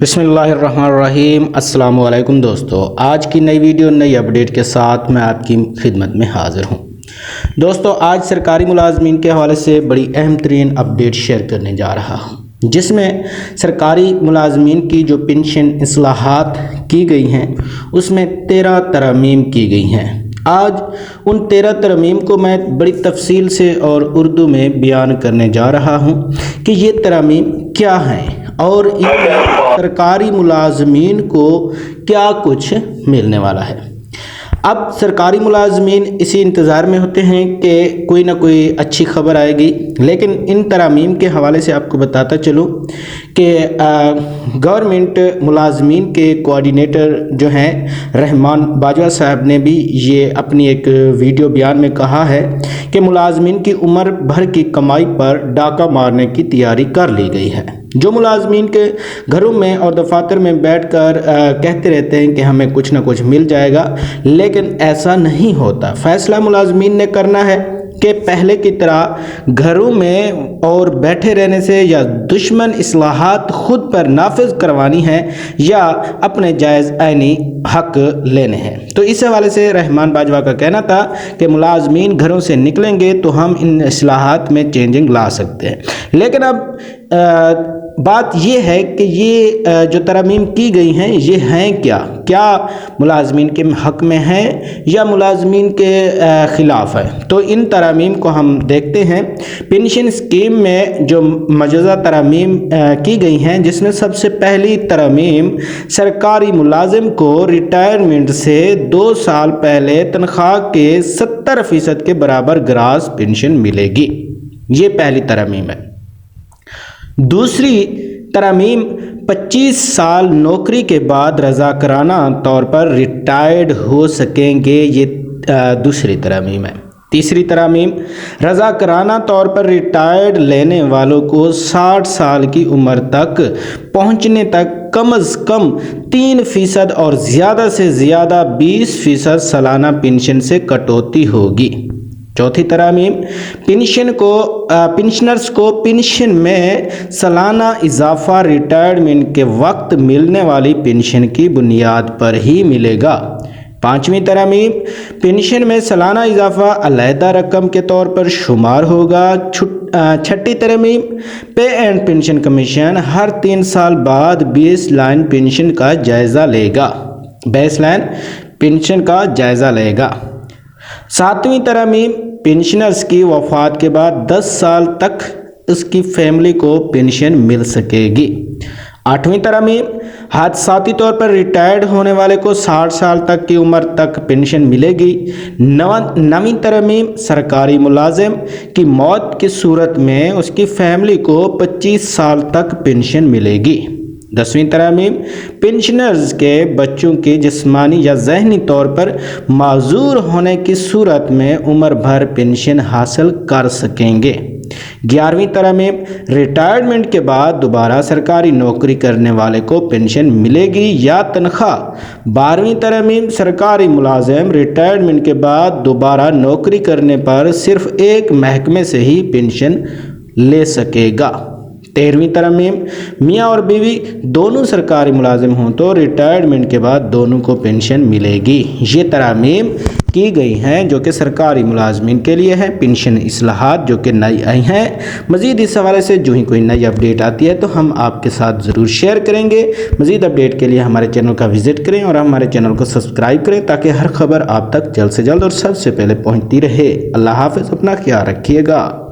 بسم اللہ الرحمن الرحیم۔ السلام علیکم دوستو، آج کی نئی ویڈیو نئی اپڈیٹ کے ساتھ میں آپ کی خدمت میں حاضر ہوں۔ دوستو، آج سرکاری ملازمین کے حوالے سے بڑی اہم ترین اپڈیٹ شیئر کرنے جا رہا ہوں، جس میں سرکاری ملازمین کی جو پنشن اصلاحات کی گئی ہیں اس میں 13 ترامیم کی گئی ہیں۔ آج ان 13 ترامیم کو میں بڑی تفصیل سے اور اردو میں بیان کرنے جا رہا ہوں کہ یہ ترامیم کیا ہیں اور ان میں سرکاری ملازمین کو کیا کچھ ملنے والا ہے۔ اب سرکاری ملازمین اسی انتظار میں ہوتے ہیں کہ کوئی نہ کوئی اچھی خبر آئے گی، لیکن ان ترامیم کے حوالے سے آپ کو بتاتا چلوں کہ گورنمنٹ ملازمین کے کوآرڈینیٹر جو ہیں رحمان باجوہ صاحب نے بھی یہ اپنی ایک ویڈیو بیان میں کہا ہے کہ ملازمین کی عمر بھر کی کمائی پر ڈاکہ مارنے کی تیاری کر لی گئی ہے۔ جو ملازمین کے گھروں میں اور دفاتر میں بیٹھ کر کہتے رہتے ہیں کہ ہمیں کچھ نہ کچھ مل جائے گا، لیکن ایسا نہیں ہوتا۔ فیصلہ ملازمین نے کرنا ہے کہ پہلے کی طرح گھروں میں اور بیٹھے رہنے سے یا دشمن اصلاحات خود پر نافذ کروانی ہے یا اپنے جائز عینی حق لینے ہیں۔ تو اس حوالے سے رحمان باجوہ کا کہنا تھا کہ ملازمین گھروں سے نکلیں گے تو ہم ان اصلاحات میں چینجنگ لا سکتے ہیں، لیکن اب بات یہ ہے کہ یہ جو ترامیم کی گئی ہیں یہ ہیں کیا ملازمین کے حق میں ہیں یا ملازمین کے خلاف ہے۔ تو ان ترامیم کو ہم دیکھتے ہیں۔ پنشن اسکیم میں جو مجوزہ ترامیم کی گئی ہیں، جس میں سب سے پہلی ترامیم سرکاری ملازم کو ریٹائرمنٹ سے 2 سال پہلے تنخواہ کے 70% کے برابر گراس پنشن ملے گی، یہ پہلی ترامیم ہے۔ دوسری ترامیم 25 سال نوکری کے بعد رضاکارانہ طور پر ریٹائرڈ ہو سکیں گے، یہ دوسری ترامیم ہے۔ تیسری ترامیم رضاکارانہ طور پر ریٹائرڈ لینے والوں کو 60 سال کی عمر تک پہنچنے تک کم از کم 3% اور زیادہ سے زیادہ 20% سالانہ پنشن سے کٹوتی ہوگی۔ چوتھی ترامیم پنشنرز کو پنشن میں سالانہ اضافہ ریٹائرمنٹ کے وقت ملنے والی پنشن کی بنیاد پر ہی ملے گا۔ پانچویں ترامیم پنشن میں سالانہ اضافہ علیحدہ رقم کے طور پر شمار ہوگا۔ چھٹی ترامیم پے اینڈ پنشن کمیشن ہر 3 سال بعد بیس لائن پنشن کا جائزہ لے گا۔ ساتویں ترامیم پنشنرز کی وفات کے بعد 10 سال تک اس کی فیملی کو پنشن مل سکے گی۔ آٹھویں ترامیم حادثاتی طور پر ریٹائرڈ ہونے والے کو 60 سال تک کی عمر تک پنشن ملے گی۔ نویں ترامیم سرکاری ملازم کی موت کی صورت میں اس کی فیملی کو 25 سال تک پنشن ملے گی۔ 10ویں ترامیم پنشنرز کے بچوں کی جسمانی یا ذہنی طور پر معذور ہونے کی صورت میں عمر بھر پنشن حاصل کر سکیں گے۔ 11ویں ترامیم ریٹائرمنٹ کے بعد دوبارہ سرکاری نوکری کرنے والے کو پنشن ملے گی یا تنخواہ۔ 12ویں ترامیم سرکاری ملازم ریٹائرمنٹ کے بعد دوبارہ نوکری کرنے پر صرف ایک محکمے سے ہی پنشن لے سکے گا۔ 13ویں ترامیم میاں اور بیوی دونوں سرکاری ملازم ہوں تو ریٹائرمنٹ کے بعد دونوں کو پنشن ملے گی۔ یہ ترامیم کی گئی ہیں جو کہ سرکاری ملازمین کے لیے ہیں، پنشن اصلاحات جو کہ نئی آئی ہیں۔ مزید اس حوالے سے جو ہی کوئی نئی اپڈیٹ آتی ہے تو ہم آپ کے ساتھ ضرور شیئر کریں گے۔ مزید اپڈیٹ کے لیے ہمارے چینل کا وزٹ کریں اور ہمارے چینل کو سبسکرائب کریں تاکہ ہر خبر آپ تک جلد سے جلد اور سب سے پہلے پہنچتی رہے۔ اللہ حافظ، اپنا خیال رکھیے گا۔